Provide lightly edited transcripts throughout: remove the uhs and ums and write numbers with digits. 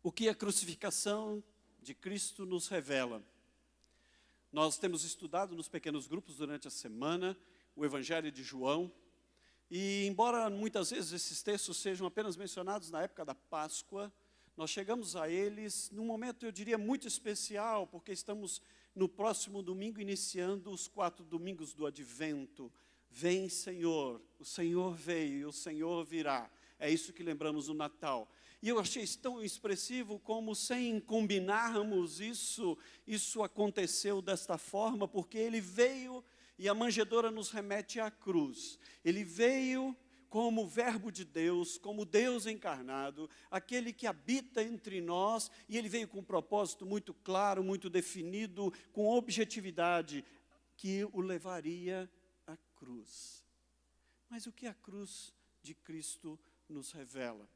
O que a crucificação de Cristo nos revela? Nós temos estudado nos pequenos grupos durante a semana o Evangelho de João, e embora muitas vezes esses textos sejam apenas mencionados na época da Páscoa, nós chegamos a eles num momento, eu diria, muito especial, porque estamos no próximo domingo iniciando os 4 domingos do Advento. Vem, Senhor, o Senhor veio e o Senhor virá. É isso que lembramos no Natal. E eu achei isso tão expressivo como, sem combinarmos isso aconteceu desta forma, porque ele veio, e a manjedoura nos remete à cruz. Ele veio como Verbo de Deus, como Deus encarnado, aquele que habita entre nós, e ele veio com um propósito muito claro, muito definido, com objetividade, que o levaria à cruz. Mas o que a cruz de Cristo nos revela?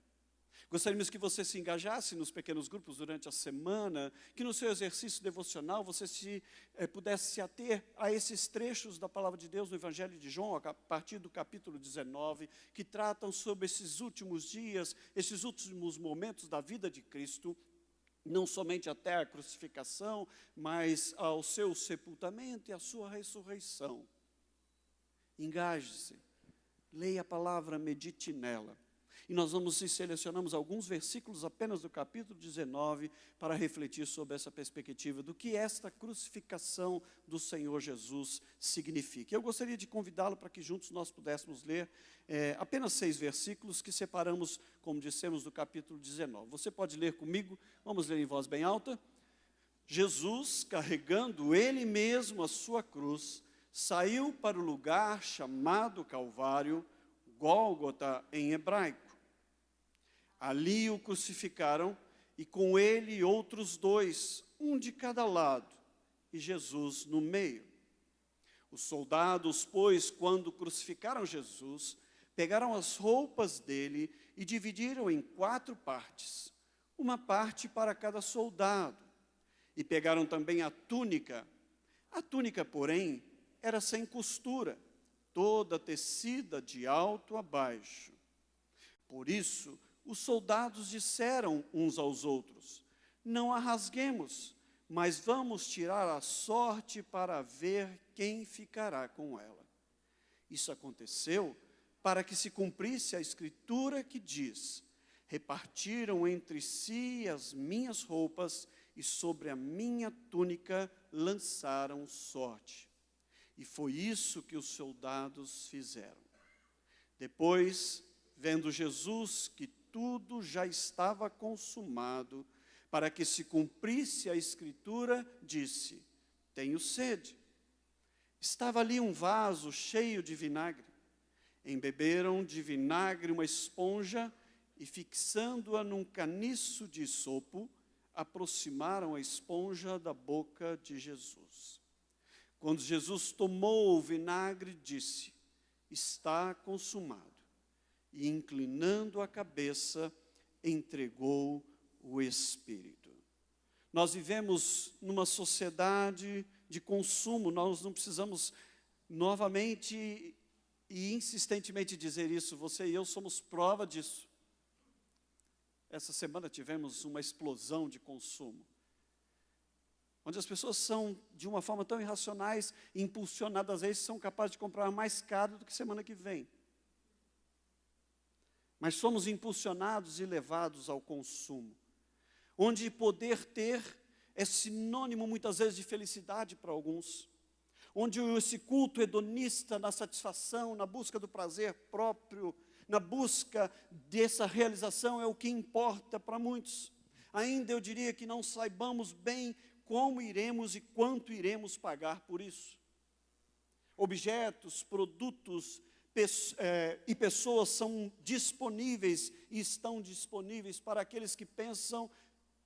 Gostaríamos que você se engajasse nos pequenos grupos durante a semana, que no seu exercício devocional você pudesse se ater a esses trechos da Palavra de Deus no Evangelho de João, a partir do capítulo 19, que tratam sobre esses últimos dias, esses últimos momentos da vida de Cristo, não somente até a crucificação, mas ao seu sepultamento e à sua ressurreição. Engaje-se, leia a palavra, medite nela. E nós selecionamos alguns versículos apenas do capítulo 19 para refletir sobre essa perspectiva do que esta crucificação do Senhor Jesus significa. Eu gostaria de convidá-lo para que juntos nós pudéssemos ler apenas 6 versículos que separamos, como dissemos, do capítulo 19. Você pode ler comigo? Vamos ler em voz bem alta. Jesus, carregando ele mesmo a sua cruz, saiu para o lugar chamado Calvário, Gólgota em hebraico. Ali o crucificaram, e com ele outros 2, um de cada lado, e Jesus no meio. Os soldados, pois, quando crucificaram Jesus, pegaram as roupas dele e dividiram em 4 partes, uma parte para cada soldado. E pegaram também a túnica. A túnica, porém, era sem costura, toda tecida de alto a baixo. Por isso, os soldados disseram uns aos outros: não a rasguemos, mas vamos tirar a sorte para ver quem ficará com ela. Isso aconteceu para que se cumprisse a escritura que diz: repartiram entre si as minhas roupas e sobre a minha túnica lançaram sorte. E foi isso que os soldados fizeram. Depois, vendo Jesus que tudo já estava consumado, para que se cumprisse a escritura, disse: tenho sede. Estava ali um vaso cheio de vinagre. Embeberam de vinagre uma esponja e, fixando-a num caniço de isopo, aproximaram a esponja da boca de Jesus. Quando Jesus tomou o vinagre, disse: está consumado. E, inclinando a cabeça, entregou o Espírito. Nós vivemos numa sociedade de consumo, nós não precisamos novamente e insistentemente dizer isso, você e eu somos prova disso. Essa semana tivemos uma explosão de consumo, onde as pessoas são, de uma forma tão irracionais, impulsionadas, às vezes são capazes de comprar mais caro do que semana que vem. Mas somos impulsionados e levados ao consumo, onde poder ter é sinônimo muitas vezes de felicidade para alguns, onde esse culto hedonista na satisfação, na busca do prazer próprio, na busca dessa realização é o que importa para muitos. Ainda eu diria que não saibamos bem como iremos e quanto iremos pagar por isso. Objetos, produtos e pessoas são disponíveis e estão disponíveis para aqueles que pensam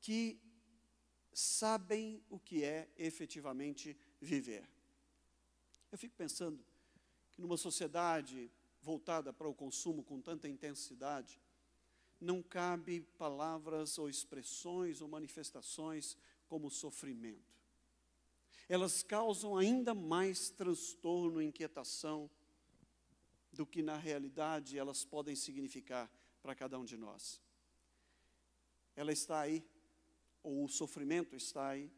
que sabem o que é efetivamente viver. Eu fico pensando que numa sociedade voltada para o consumo com tanta intensidade, não cabe palavras ou expressões ou manifestações como sofrimento. Elas causam ainda mais transtorno e inquietação do que na realidade elas podem significar para cada um de nós. Ela está aí ou o sofrimento está aí,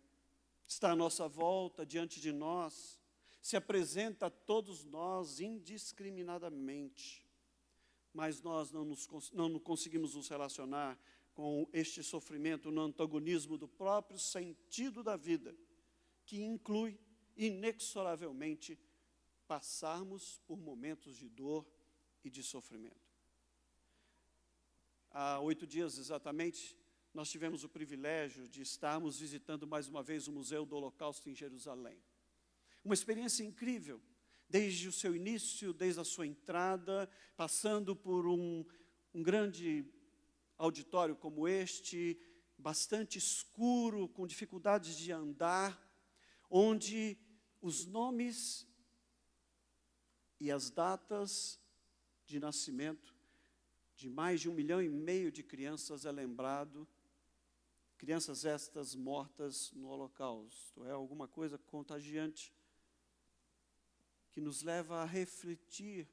está à nossa volta, diante de nós, se apresenta a todos nós indiscriminadamente, mas nós não conseguimos nos relacionar com este sofrimento no antagonismo do próprio sentido da vida, que inclui, inexoravelmente, passarmos por momentos de dor e de sofrimento. Há 8 dias exatamente, nós tivemos o privilégio de estarmos visitando mais uma vez o Museu do Holocausto em Jerusalém. Uma experiência incrível, desde o seu início, desde a sua entrada, passando por um grande auditório como este, bastante escuro, com dificuldades de andar, onde os nomes e as datas de nascimento de mais de 1,5 milhão de crianças é lembrado, crianças estas mortas no Holocausto. É alguma coisa contagiante, que nos leva a refletir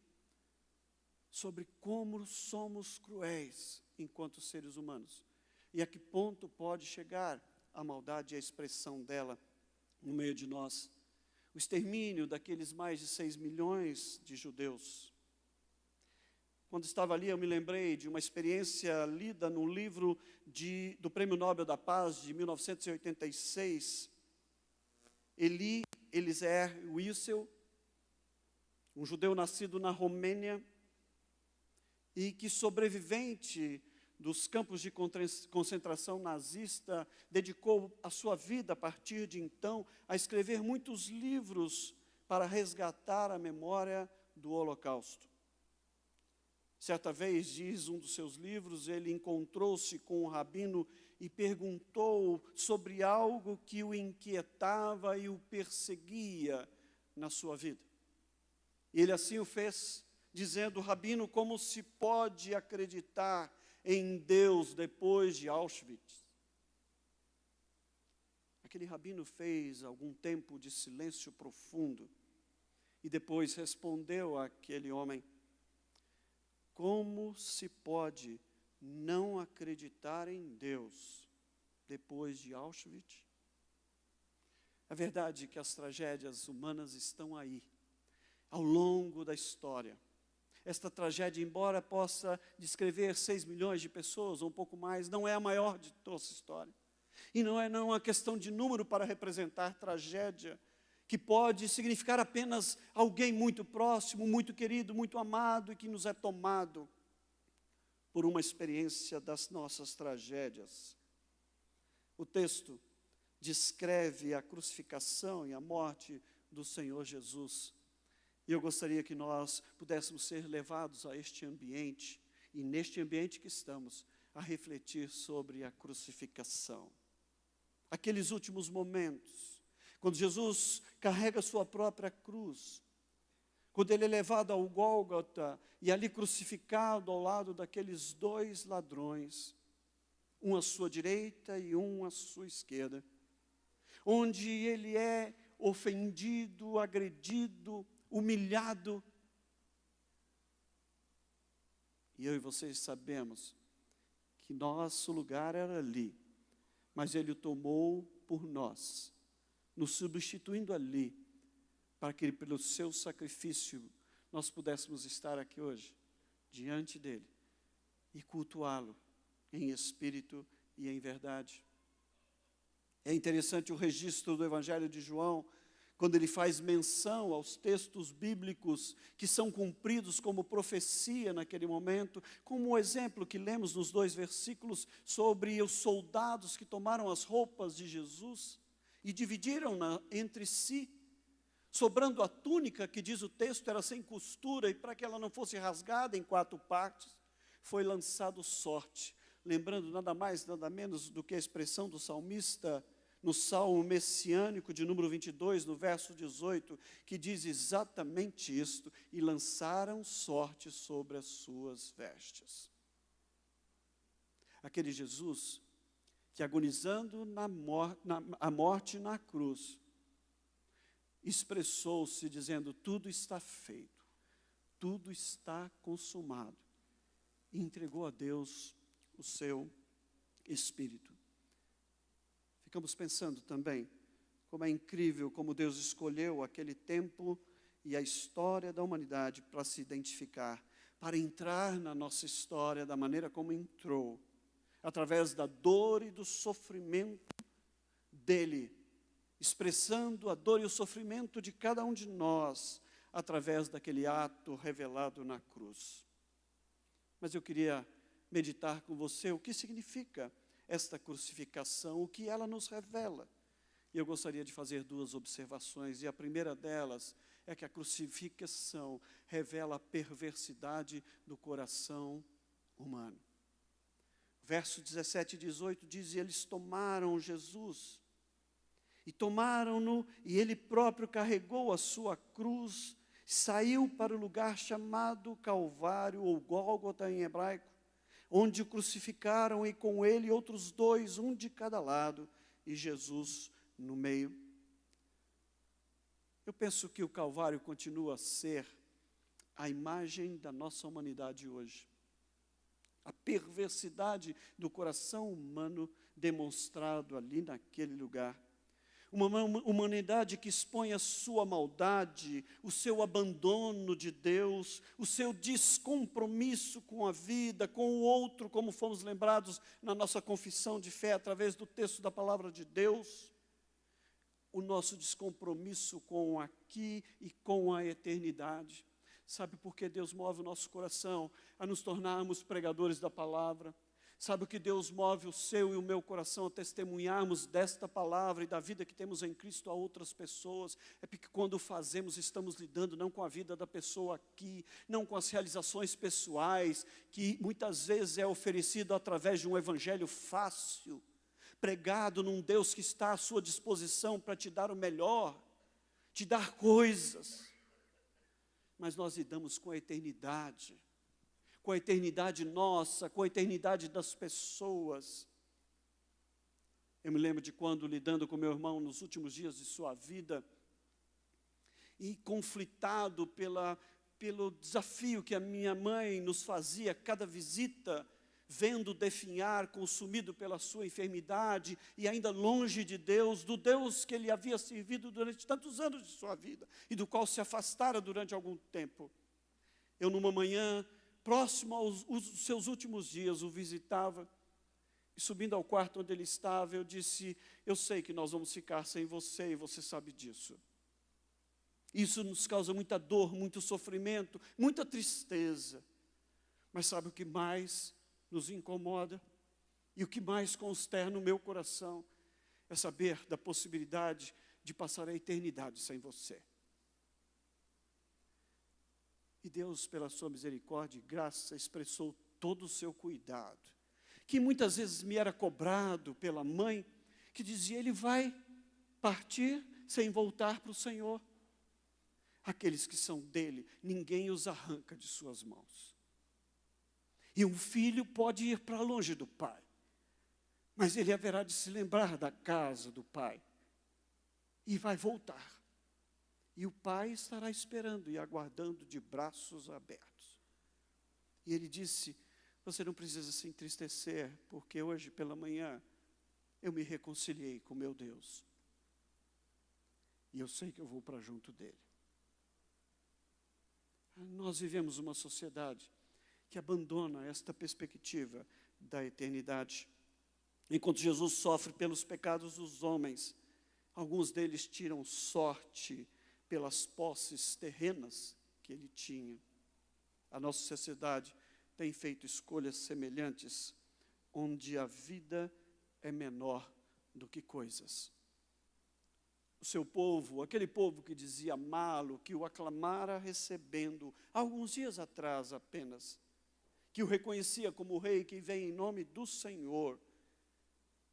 sobre como somos cruéis enquanto seres humanos, e a que ponto pode chegar a maldade e a expressão dela no meio de nós. O extermínio daqueles mais de 6 milhões de judeus. Quando estava ali, eu me lembrei de uma experiência lida no livro do Prêmio Nobel da Paz, de 1986, Elie Wiesel, um judeu nascido na Romênia, e que, sobrevivente dos campos de concentração nazista, dedicou a sua vida, a partir de então, a escrever muitos livros para resgatar a memória do Holocausto. Certa vez, diz um dos seus livros, ele encontrou-se com um rabino e perguntou sobre algo que o inquietava e o perseguia na sua vida. E ele assim o fez, dizendo: Rabino, como se pode acreditar em Deus depois de Auschwitz? Aquele rabino fez algum tempo de silêncio profundo e depois respondeu àquele homem: como se pode não acreditar em Deus depois de Auschwitz? É verdade que as tragédias humanas estão aí, ao longo da história. Esta tragédia, embora possa descrever 6 milhões de pessoas, ou um pouco mais, não é a maior de toda essa história. E não é uma questão de número para representar tragédia, que pode significar apenas alguém muito próximo, muito querido, muito amado, e que nos é tomado por uma experiência das nossas tragédias. O texto descreve a crucificação e a morte do Senhor Jesus. E eu gostaria que nós pudéssemos ser levados a este ambiente, e neste ambiente que estamos, a refletir sobre a crucificação. Aqueles últimos momentos, quando Jesus carrega sua própria cruz, quando ele é levado ao Gólgota e ali crucificado ao lado daqueles 2 ladrões, um à sua direita e um à sua esquerda, onde ele é ofendido, agredido, humilhado. E eu e vocês sabemos que nosso lugar era ali, mas ele o tomou por nós, nos substituindo ali, para que pelo seu sacrifício nós pudéssemos estar aqui hoje, diante dele, e cultuá-lo em espírito e em verdade. É interessante o registro do Evangelho de João, quando ele faz menção aos textos bíblicos que são cumpridos como profecia naquele momento, como o exemplo que lemos nos 2 versículos sobre os soldados que tomaram as roupas de Jesus e dividiram-na entre si, sobrando a túnica, que diz o texto, era sem costura, e para que ela não fosse rasgada em 4 partes, foi lançado sorte. Lembrando nada mais, nada menos do que a expressão do salmista no Salmo messiânico de número 22, no verso 18, que diz exatamente isto: e lançaram sorte sobre as suas vestes. Aquele Jesus que, agonizando a morte na cruz, expressou-se dizendo: tudo está feito, tudo está consumado, e entregou a Deus o seu Espírito. ficamos pensando também como é incrível como Deus escolheu aquele tempo e a história da humanidade para se identificar, para entrar na nossa história da maneira como entrou, através da dor e do sofrimento dele, expressando a dor e o sofrimento de cada um de nós, através daquele ato revelado na cruz. Mas eu queria meditar com você o que significa esta crucificação, o que ela nos revela. E eu gostaria de fazer duas observações, e a primeira delas é que a crucificação revela a perversidade do coração humano. Verso 17 e 18 diz: e eles tomaram Jesus, e tomaram-no, e ele próprio carregou a sua cruz, saiu para o lugar chamado Calvário, ou Gólgota em hebraico, onde o crucificaram, e com ele outros dois, um de cada lado, e Jesus no meio. Eu penso que o Calvário continua a ser a imagem da nossa humanidade hoje. A perversidade do coração humano demonstrado ali naquele lugar. Uma humanidade que expõe a sua maldade, o seu abandono de Deus, o seu descompromisso com a vida, com o outro, como fomos lembrados na nossa confissão de fé, através do texto da palavra de Deus. O nosso descompromisso com o aqui e com a eternidade. Sabe por que Deus move o nosso coração a nos tornarmos pregadores da palavra? Sabe o que Deus move o seu e o meu coração a testemunharmos desta palavra e da vida que temos em Cristo a outras pessoas? É porque quando fazemos, estamos lidando não com a vida da pessoa aqui, não com as realizações pessoais, que muitas vezes é oferecido através de um evangelho fácil, pregado num Deus que está à sua disposição para te dar o melhor, te dar coisas. Mas nós lidamos com a eternidade nossa, com a eternidade das pessoas. Eu me lembro de quando, lidando com meu irmão nos últimos dias de sua vida, e conflitado pelo desafio que a minha mãe nos fazia cada visita, vendo definhar, consumido pela sua enfermidade, e ainda longe de Deus, do Deus que ele havia servido durante tantos anos de sua vida, e do qual se afastara durante algum tempo. Eu, numa manhã, próximo aos seus últimos dias, o visitava, e subindo ao quarto onde ele estava, eu disse: eu sei que nós vamos ficar sem você, e você sabe disso. Isso nos causa muita dor, muito sofrimento, muita tristeza. Mas sabe o que mais nos incomoda? E o que mais consterna o meu coração? É saber da possibilidade de passar a eternidade sem você. E Deus, pela sua misericórdia e graça, expressou todo o seu cuidado, que muitas vezes me era cobrado pela mãe, que dizia: ele vai partir sem voltar para o Senhor. Aqueles que são dele, ninguém os arranca de suas mãos. E um filho pode ir para longe do pai, mas ele haverá de se lembrar da casa do pai, e vai voltar. E o pai estará esperando e aguardando de braços abertos. E ele disse: você não precisa se entristecer, porque hoje pela manhã eu me reconciliei com meu Deus. E eu sei que eu vou para junto dele. Nós vivemos uma sociedade que abandona esta perspectiva da eternidade. Enquanto Jesus sofre pelos pecados dos homens, alguns deles tiram sorte pelas posses terrenas que ele tinha. A nossa sociedade tem feito escolhas semelhantes, onde a vida é menor do que coisas. O seu povo, aquele povo que dizia amá-lo, que o aclamara recebendo, alguns dias atrás apenas, que o reconhecia como rei que vem em nome do Senhor,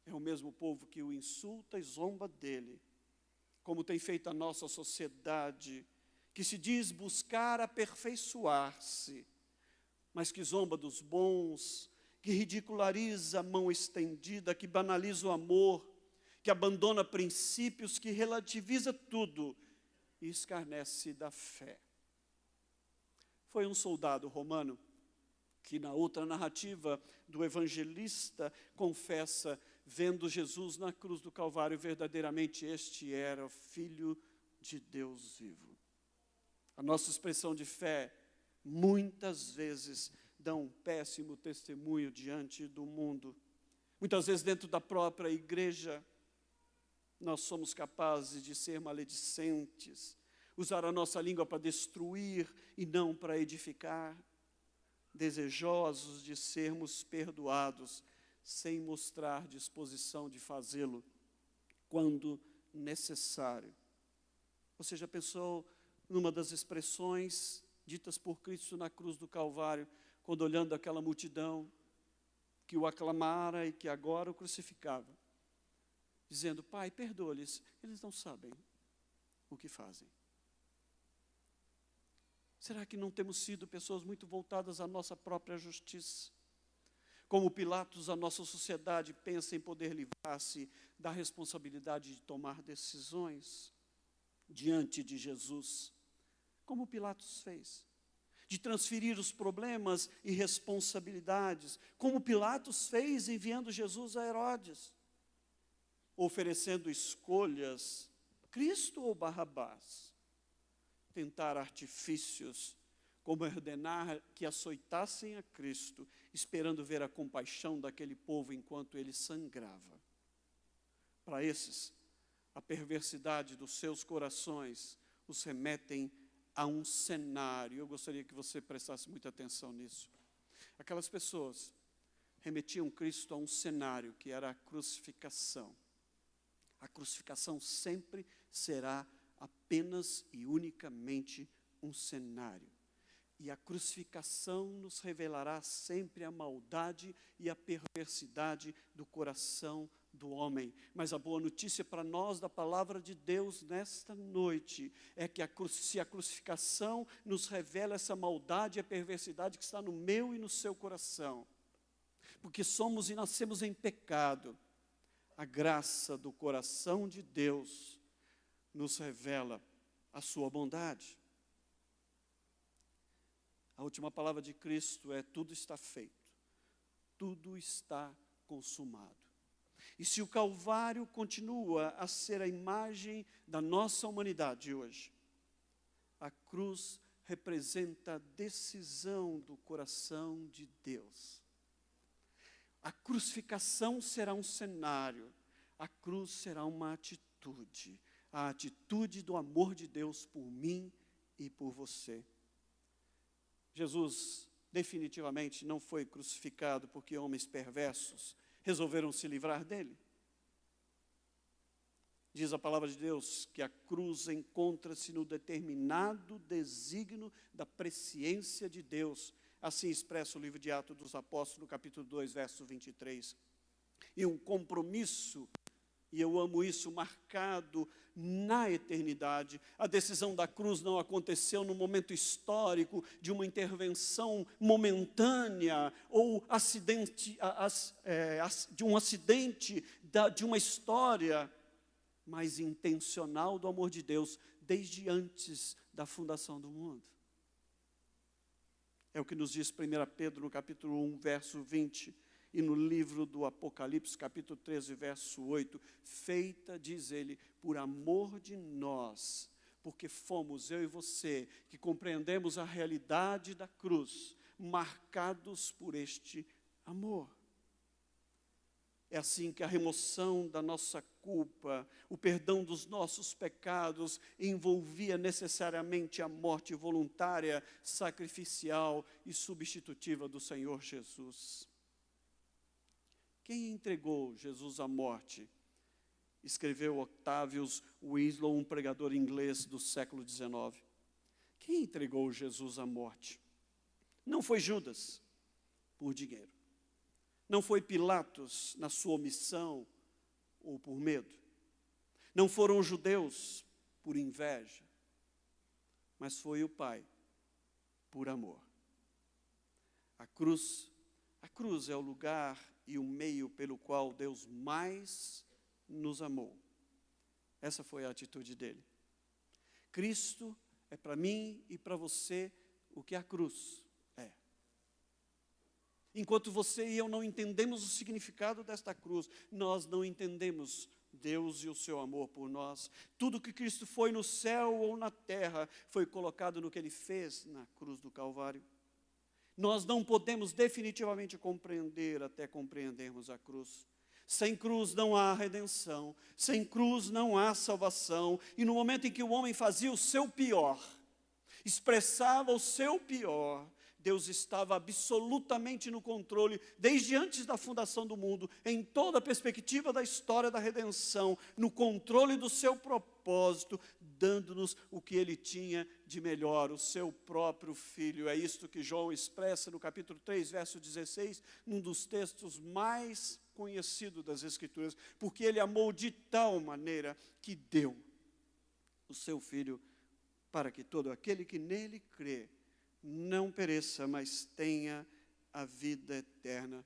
é o mesmo povo que o insulta e zomba dele, como tem feito a nossa sociedade, que se diz buscar aperfeiçoar-se, mas que zomba dos bons, que ridiculariza a mão estendida, que banaliza o amor, que abandona princípios, que relativiza tudo e escarnece da fé. Foi um soldado romano que, na outra narrativa do evangelista, confessa: vendo Jesus na cruz do Calvário, verdadeiramente este era o Filho de Deus vivo. A nossa expressão de fé, muitas vezes, dá um péssimo testemunho diante do mundo. Muitas vezes, dentro da própria igreja, nós somos capazes de ser maledicentes, usar a nossa língua para destruir e não para edificar, desejosos de sermos perdoados, sem mostrar disposição de fazê-lo quando necessário. Você já pensou numa das expressões ditas por Cristo na cruz do Calvário, quando olhando aquela multidão que o aclamara e que agora o crucificava, dizendo: Pai, perdoa-lhes, eles não sabem o que fazem. Será que não temos sido pessoas muito voltadas à nossa própria justiça? Como Pilatos, a nossa sociedade pensa em poder livrar-se da responsabilidade de tomar decisões diante de Jesus, como Pilatos fez, de transferir os problemas e responsabilidades, como Pilatos fez enviando Jesus a Herodes, oferecendo escolhas, Cristo ou Barrabás, tentar artifícios, como ordenar que açoitassem a Cristo, esperando ver a compaixão daquele povo enquanto ele sangrava. Para esses, a perversidade dos seus corações os remetem a um cenário. Eu gostaria que você prestasse muita atenção nisso. Aquelas pessoas remetiam Cristo a um cenário que era a crucificação. A crucificação sempre será apenas e unicamente um cenário. E a crucificação nos revelará sempre a maldade e a perversidade do coração do homem. Mas a boa notícia para nós da palavra de Deus nesta noite é que se a crucificação nos revela essa maldade e a perversidade que está no meu e no seu coração, porque somos e nascemos em pecado, a graça do coração de Deus nos revela a sua bondade. A última palavra de Cristo é: tudo está feito, tudo está consumado. E se o Calvário continua a ser a imagem da nossa humanidade hoje, a cruz representa a decisão do coração de Deus. A crucificação será um cenário, a cruz será uma atitude, a atitude do amor de Deus por mim e por você. Jesus definitivamente não foi crucificado porque homens perversos resolveram se livrar dele. Diz a palavra de Deus que a cruz encontra-se no determinado desígnio da presciência de Deus. Assim expressa o livro de Atos dos Apóstolos, no capítulo 2, verso 23. E um compromisso, e eu amo isso, marcado na eternidade. A decisão da cruz não aconteceu no momento histórico de uma intervenção momentânea ou de um acidente de uma história, mas intencional do amor de Deus desde antes da fundação do mundo. É o que nos diz 1 Pedro no capítulo 1, verso 20. E no livro do Apocalipse, capítulo 13, verso 8, feita, diz ele, por amor de nós, porque fomos, eu e você, que compreendemos a realidade da cruz, marcados por este amor. É assim que a remoção da nossa culpa, o perdão dos nossos pecados, envolvia necessariamente a morte voluntária, sacrificial e substitutiva do Senhor Jesus. Quem entregou Jesus à morte? Escreveu Octavius Winslow, um pregador inglês do século XIX. Quem entregou Jesus à morte? Não foi Judas, por dinheiro. Não foi Pilatos, na sua omissão ou por medo. Não foram os judeus, por inveja. Mas foi o Pai, por amor. A cruz é o lugar e o meio pelo qual Deus mais nos amou. Essa foi a atitude dele. Cristo é para mim e para você o que a cruz é. Enquanto você e eu não entendemos o significado desta cruz, nós não entendemos Deus e o seu amor por nós. Tudo que Cristo foi no céu ou na terra foi colocado no que Ele fez na cruz do Calvário. Nós não podemos definitivamente compreender até compreendermos a cruz. Sem cruz não há redenção, sem cruz não há salvação. E no momento em que o homem fazia o seu pior, expressava o seu pior, Deus estava absolutamente no controle, desde antes da fundação do mundo, em toda a perspectiva da história da redenção, no controle do seu propósito, dando-nos o que Ele tinha de melhor, o seu próprio Filho. É isto que João expressa no capítulo 3, verso 16, num dos textos mais conhecidos das Escrituras, porque Ele amou de tal maneira que deu o seu Filho, para que todo aquele que nele crê, não pereça, mas tenha a vida eterna.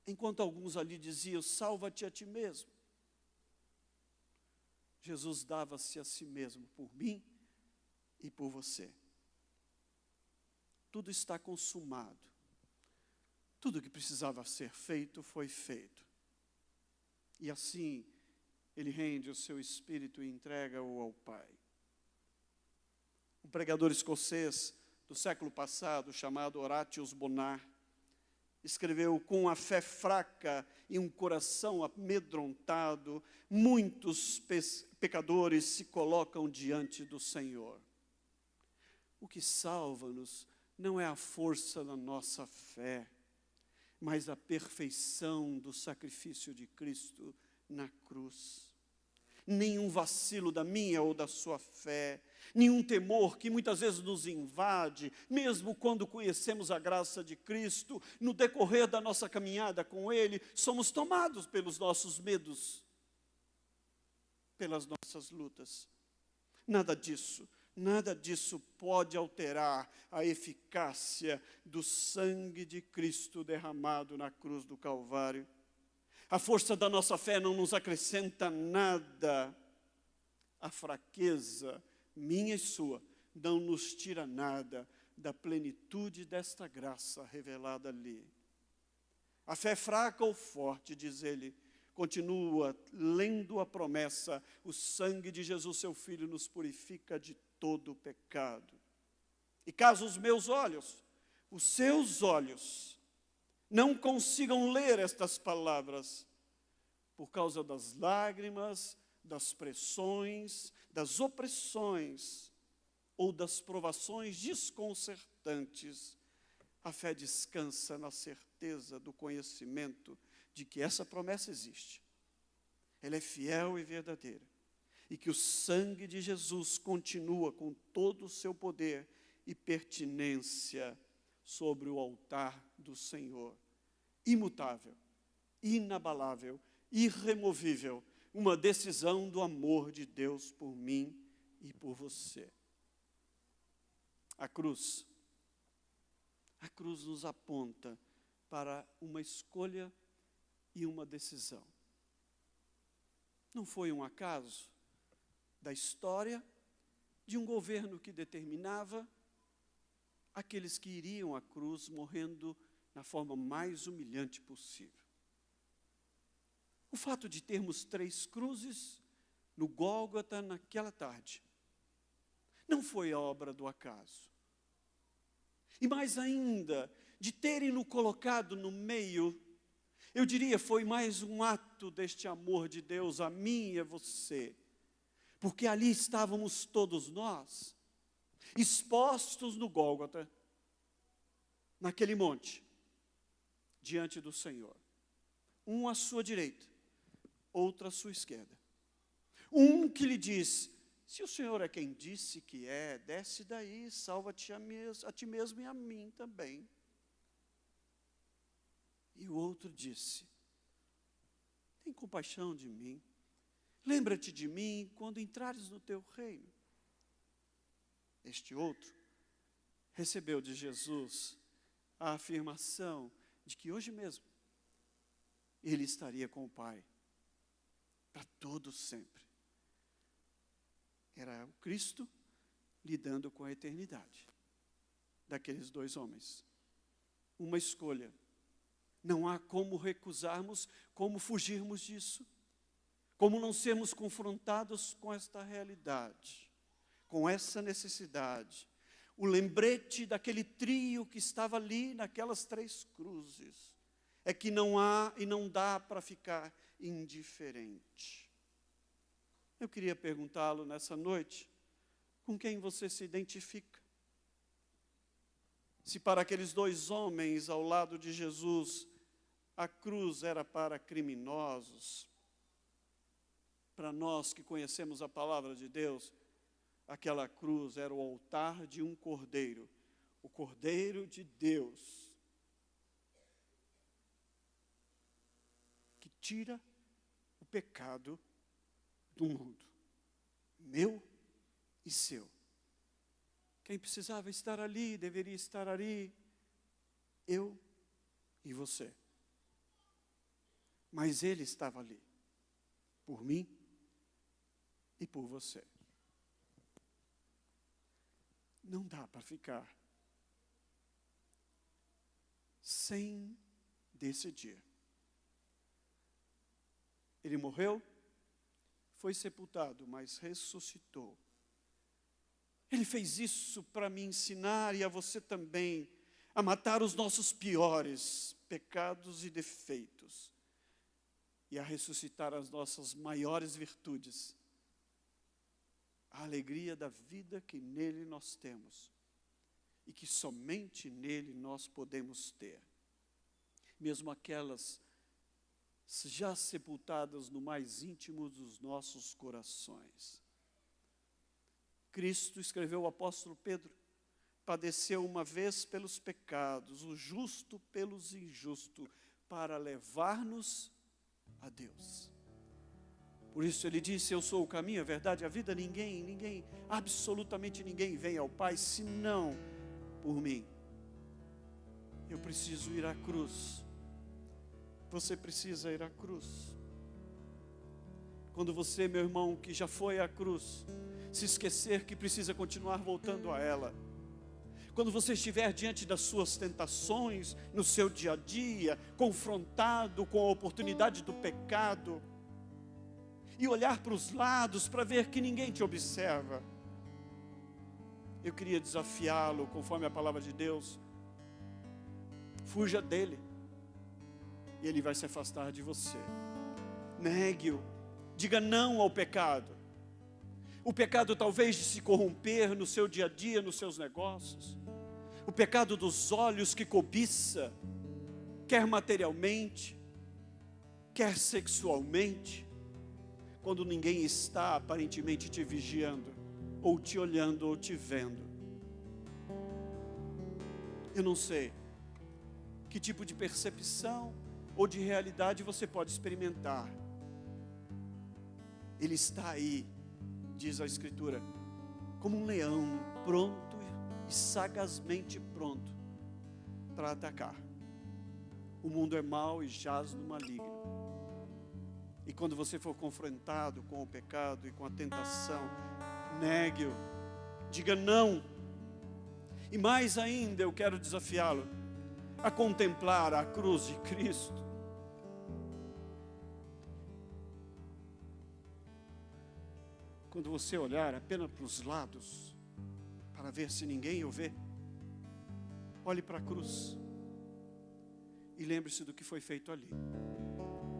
Enquanto alguns ali diziam, salva-te a ti mesmo, Jesus dava-se a si mesmo por mim e por você. Tudo está consumado. Tudo que precisava ser feito foi feito. E assim, Ele rende o seu espírito e entrega-o ao Pai. Um pregador escocês do século passado, chamado Horatius Bonar, escreveu: com a fé fraca e um coração amedrontado, muitos pecadores se colocam diante do Senhor. O que salva-nos não é a força da nossa fé, mas a perfeição do sacrifício de Cristo na cruz. Nenhum vacilo da minha ou da sua fé, nenhum temor que muitas vezes nos invade, mesmo quando conhecemos a graça de Cristo, no decorrer da nossa caminhada com Ele, somos tomados pelos nossos medos, pelas nossas lutas. Nada disso pode alterar a eficácia do sangue de Cristo derramado na cruz do Calvário. A força da nossa fé não nos acrescenta nada. A fraqueza, minha e sua, não nos tira nada da plenitude desta graça revelada ali. A fé fraca ou forte, diz ele, continua lendo a promessa: o sangue de Jesus, seu Filho, nos purifica de todo o pecado. E caso os meus olhos, os seus olhos, não consigam ler estas palavras, por causa das lágrimas, das pressões, das opressões ou das provações desconcertantes, a fé descansa na certeza do conhecimento de que essa promessa existe. Ela é fiel e verdadeira. E que o sangue de Jesus continua com todo o seu poder e pertinência sobre o altar do Senhor. Imutável, inabalável, irremovível, uma decisão do amor de Deus por mim e por você. A cruz nos aponta para uma escolha e uma decisão. Não foi um acaso da história de um governo que determinava aqueles que iriam à cruz morrendo na forma mais humilhante possível. O fato de termos 3 cruzes no Gólgota naquela tarde não foi obra do acaso. E mais ainda, de terem-no colocado no meio, eu diria, foi mais um ato deste amor de Deus a mim e a você, porque ali estávamos todos nós, expostos no Gólgota, naquele monte, diante do Senhor. Um à sua direita, outro à sua esquerda. Um que lhe diz: se o Senhor é quem disse que é, desce daí, salva-te a ti mesmo e a mim também. E o outro disse: tem compaixão de mim, lembra-te de mim quando entrares no teu reino. Este outro recebeu de Jesus a afirmação de que hoje mesmo ele estaria com o Pai para todo sempre. Era o Cristo lidando com a eternidade daqueles 2 homens. uma escolha. Não há como recusarmos, como fugirmos disso, como não sermos confrontados com esta realidade, com essa necessidade. O lembrete daquele trio que estava ali naquelas 3 cruzes é que não há e não dá para ficar indiferente. Eu queria perguntá-lo nessa noite, com quem você se identifica? Se para aqueles 2 homens ao lado de Jesus, a cruz era para criminosos, para nós que conhecemos a palavra de Deus, aquela cruz era o altar de um cordeiro, o Cordeiro de Deus, que tira o pecado do mundo, meu e seu. Quem precisava estar ali, deveria estar ali, eu e você. Mas Ele estava ali, por mim e por você. Não dá para ficar sem decidir. Ele morreu, foi sepultado, mas ressuscitou. Ele fez isso para me ensinar e a você também, a matar os nossos piores pecados e defeitos e a ressuscitar as nossas maiores virtudes. A alegria da vida que nele nós temos e que somente nele nós podemos ter. Mesmo aquelas já sepultadas no mais íntimo dos nossos corações. Cristo, escreveu o apóstolo Pedro, padeceu uma vez pelos pecados, o justo pelos injustos, para levar-nos a Deus. Por isso ele disse, eu sou o caminho, a verdade, a vida. Ninguém, absolutamente ninguém vem ao Pai, senão por mim. Eu preciso ir à cruz. Você precisa ir à cruz. Quando você, meu irmão, que já foi à cruz, se esquecer que precisa continuar voltando a ela. Quando você estiver diante das suas tentações, no seu dia a dia, confrontado com a oportunidade do pecado, e olhar para os lados para ver que ninguém te observa, eu queria desafiá-lo, conforme a palavra de Deus, fuja dele, e ele vai se afastar de você. Negue-o, diga não ao pecado. O pecado talvez de se corromper no seu dia a dia, nos seus negócios. O pecado dos olhos que cobiça, quer materialmente, quer sexualmente, quando ninguém está aparentemente te vigiando, ou te olhando, ou te vendo. Eu não sei que tipo de percepção ou de realidade você pode experimentar. Ele está aí, diz a Escritura, como um leão, pronto e sagazmente pronto para atacar. O mundo é mau e jaz no maligno. E quando você for confrontado com o pecado e com a tentação, negue-o, diga não. E mais ainda, eu quero desafiá-lo a contemplar a cruz de Cristo. Quando você olhar apenas para os lados, para ver se ninguém o vê, olhe para a cruz e lembre-se do que foi feito ali,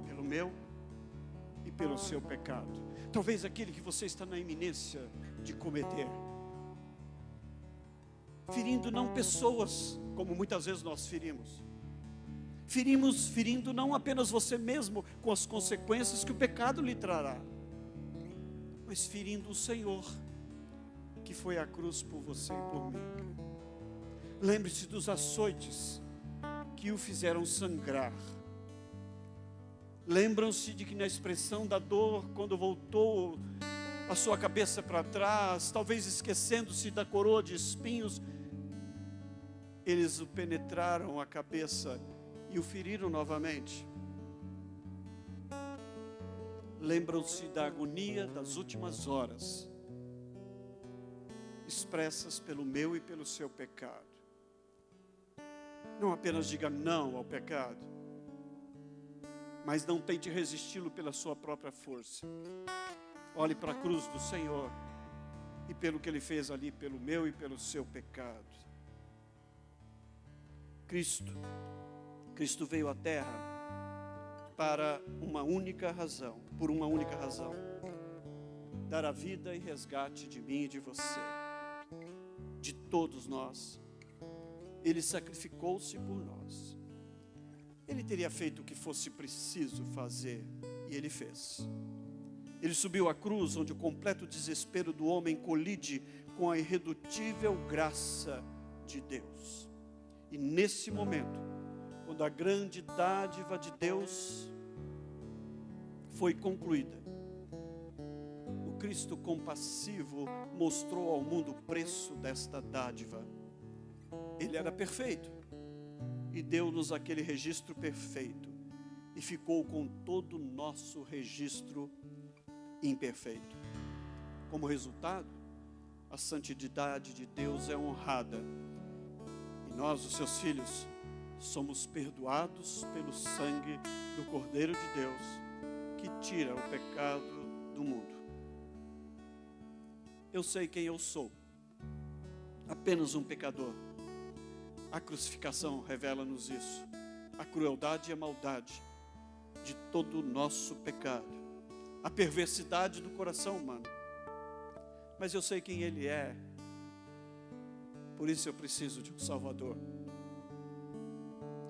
pelo meu e pelo seu pecado. Talvez aquele que você está na iminência de cometer, ferindo não pessoas, como muitas vezes nós ferimos. Ferindo não apenas você mesmo, com as consequências que o pecado lhe trará, mas ferindo o Senhor, que foi à cruz por você e por mim. Lembre-se dos açoites que o fizeram sangrar. Lembram-se de que na expressão da dor, quando voltou a sua cabeça para trás, talvez esquecendo-se da coroa de espinhos, eles o penetraram a cabeça e o feriram novamente. Lembram-se da agonia das últimas horas, expressas pelo meu e pelo seu pecado. Não apenas diga não ao pecado, mas não tente resisti-lo pela sua própria força. Olhe para a cruz do Senhor e pelo que Ele fez ali, pelo meu e pelo seu pecado. Cristo veio à terra para uma única razão, por uma única razão: dar a vida e resgate de mim e de você, de todos nós. Ele sacrificou-se por nós. Ele teria feito o que fosse preciso fazer, e Ele fez. Ele subiu à cruz, onde o completo desespero do homem colide com a irredutível graça de Deus. E nesse momento, quando a grande dádiva de Deus foi concluída, o Cristo compassivo mostrou ao mundo o preço desta dádiva. Ele era perfeito e deu-nos aquele registro perfeito, e ficou com todo o nosso registro imperfeito. Como resultado, a santidade de Deus é honrada, e nós, os seus filhos, somos perdoados pelo sangue do Cordeiro de Deus, que tira o pecado do mundo. Eu sei quem eu sou, apenas um pecador. A crucificação revela-nos isso, a crueldade e a maldade de todo o nosso pecado, a perversidade do coração humano. Mas eu sei quem Ele é, por isso eu preciso de um Salvador,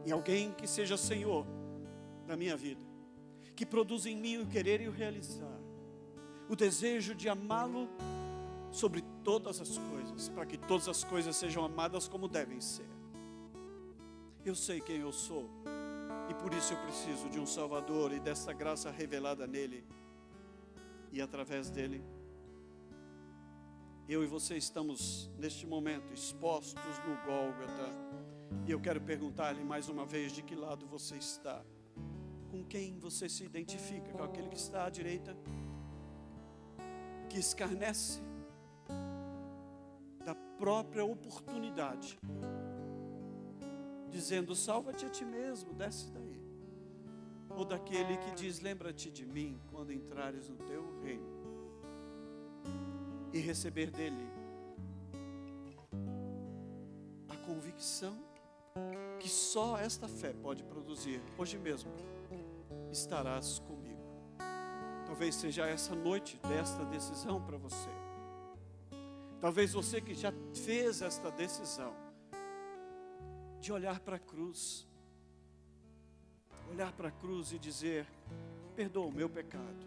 e alguém que seja Senhor da minha vida, que produza em mim o querer e o realizar, o desejo de amá-lo sobre todas as coisas, para que todas as coisas sejam amadas como devem ser. Eu sei quem eu sou, e por isso eu preciso de um Salvador e desta graça revelada nele, e através dele, eu e você estamos neste momento expostos no Gólgota, e eu quero perguntar-lhe mais uma vez: de que lado você está? Com quem você se identifica? Com aquele que está à direita, que escarnece da própria oportunidade, dizendo: salva-te a ti mesmo, desce daí. Ou daquele que diz: lembra-te de mim quando entrares no teu reino, e receber dele a convicção que só esta fé pode produzir. Hoje mesmo estarás comigo. Talvez seja essa noite desta decisão para você. Talvez você que já fez esta decisão de olhar para a cruz, e dizer: perdoa o meu pecado.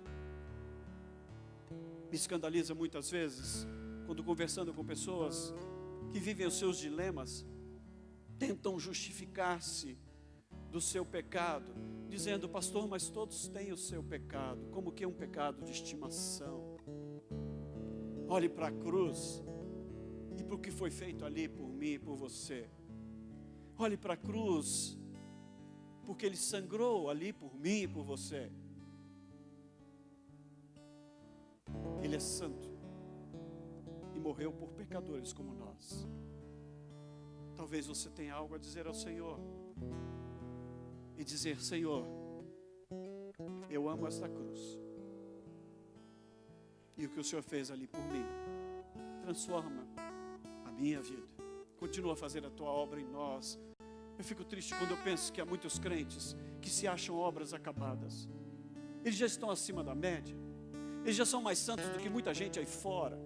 Me escandaliza muitas vezes quando, conversando com pessoas que vivem os seus dilemas, tentam justificar-se do seu pecado, dizendo: pastor, mas todos têm o seu pecado, como que é um pecado de estimação. Olhe para a cruz e para o que foi feito ali por mim e por você. Olhe para a cruz, porque Ele sangrou ali por mim e por você. Ele é santo e morreu por pecadores como nós. Talvez você tenha algo a dizer ao Senhor e dizer: Senhor, eu amo esta cruz, e o que o Senhor fez ali por mim transforma a minha vida, continua a fazer a tua obra em nós. Eu fico triste quando eu penso que há muitos crentes que se acham obras acabadas. Eles já estão acima da média, eles já são mais santos do que muita gente aí fora,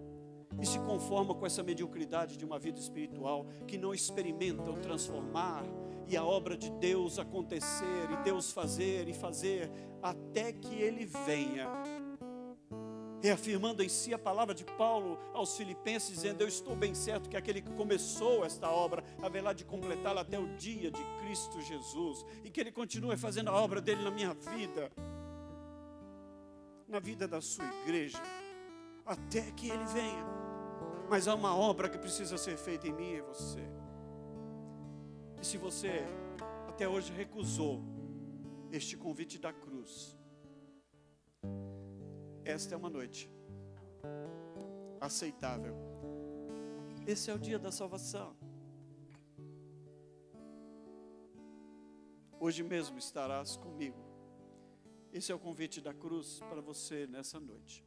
e se conformam com essa mediocridade de uma vida espiritual, que não experimentam transformar e a obra de Deus acontecer, e Deus fazer e fazer, até que Ele venha, reafirmando em si a palavra de Paulo aos Filipenses, dizendo: eu estou bem certo que aquele que começou esta obra haverá de completá-la até o dia de Cristo Jesus, e que Ele continue fazendo a obra dele na minha vida, na vida da sua igreja, até que Ele venha. Mas há uma obra que precisa ser feita em mim e em você. E se você até hoje recusou este convite da cruz, esta é uma noite aceitável. Esse é o dia da salvação. hoje mesmo estarás comigo. Esse é o convite da cruz para você nessa noite.